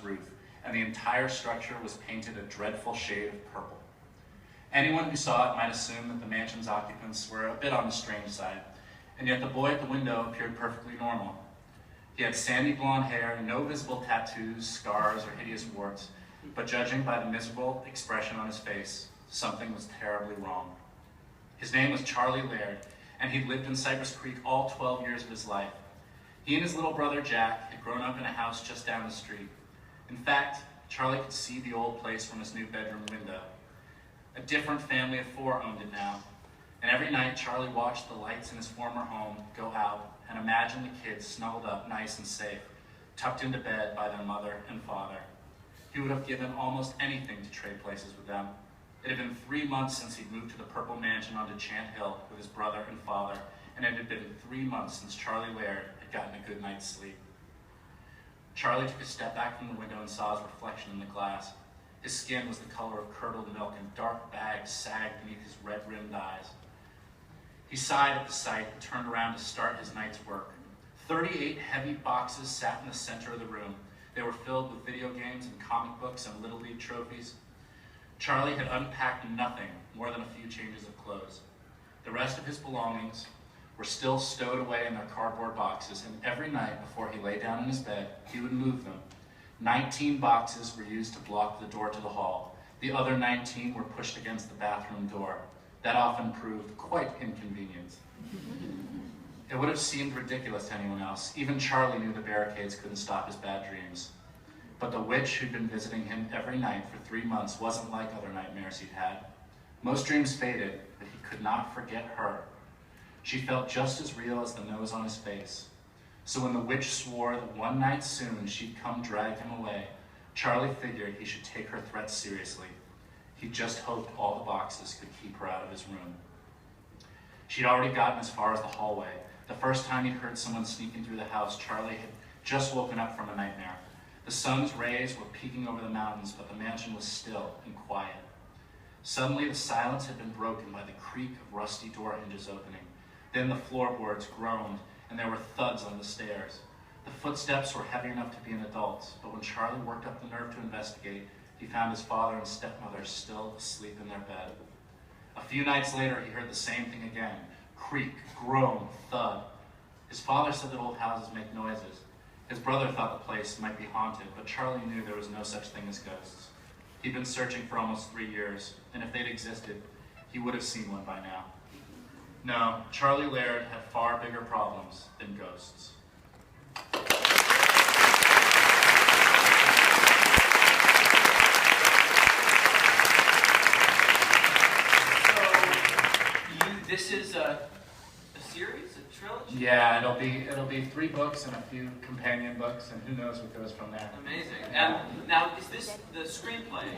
roof, and the entire structure was painted a dreadful shade of purple. Anyone who saw it might assume that the mansion's occupants were a bit on the strange side, and yet the boy at the window appeared perfectly normal. He had sandy blonde hair, no visible tattoos, scars, or hideous warts, but judging by the miserable expression on his face, something was terribly wrong. His name was Charlie Laird, and he'd lived in Cypress Creek all 12 years of his life. He and his little brother Jack had grown up in a house just down the street. In fact, Charlie could see the old place from his new bedroom window. A different family of four owned it now, and every night Charlie watched the lights in his former home go out and imagined the kids snuggled up nice and safe, tucked into bed by their mother and father. He would have given almost anything to trade places with them. It had been 3 months since he'd moved to the Purple Mansion onto Chant Hill with his brother and father, and it had been 3 months since Charlie Laird had gotten a good night's sleep. Charlie took a step back from the window and saw his reflection in the glass. His skin was the color of curdled milk, and dark bags sagged beneath his red-rimmed eyes. He sighed at the sight and turned around to start his night's work. 38 heavy boxes sat in the center of the room. They were filled with video games and comic books and Little League trophies. Charlie had unpacked nothing more than a few changes of clothes. The rest of his belongings were still stowed away in their cardboard boxes, and every night before he lay down in his bed, he would move them. 19 boxes were used to block the door to the hall. The other 19 were pushed against the bathroom door. That often proved quite inconvenient. It would have seemed ridiculous to anyone else. Even Charlie knew the barricades couldn't stop his bad dreams. But the witch who'd been visiting him every night for 3 months wasn't like other nightmares he'd had. Most dreams faded, but he could not forget her. She felt just as real as the nose on his face. So when the witch swore that one night soon she'd come drag him away, Charlie figured he should take her threats seriously. He just hoped all the boxes could keep her out of his room. She'd already gotten as far as the hallway. The first time he'd heard someone sneaking through the house, Charlie had just woken up from a nightmare. The sun's rays were peeking over the mountains, but the mansion was still and quiet. Suddenly, the silence had been broken by the creak of rusty door hinges opening. Then the floorboards groaned, and there were thuds on the stairs. The footsteps were heavy enough to be an adult's, but when Charlie worked up the nerve to investigate, he found his father and stepmother still asleep in their bed. A few nights later, he heard the same thing again. Creak, groan, thud. His father said that old houses make noises. His brother thought the place might be haunted, but Charlie knew there was no such thing as ghosts. He'd been searching for almost 3 years, and if they'd existed, he would have seen one by now. No, Charlie Laird had far bigger problems than ghosts. This is a series, a trilogy? Yeah, it'll be 3 books and a few companion books, and who knows what goes from there. Amazing. Now, is this the screenplay?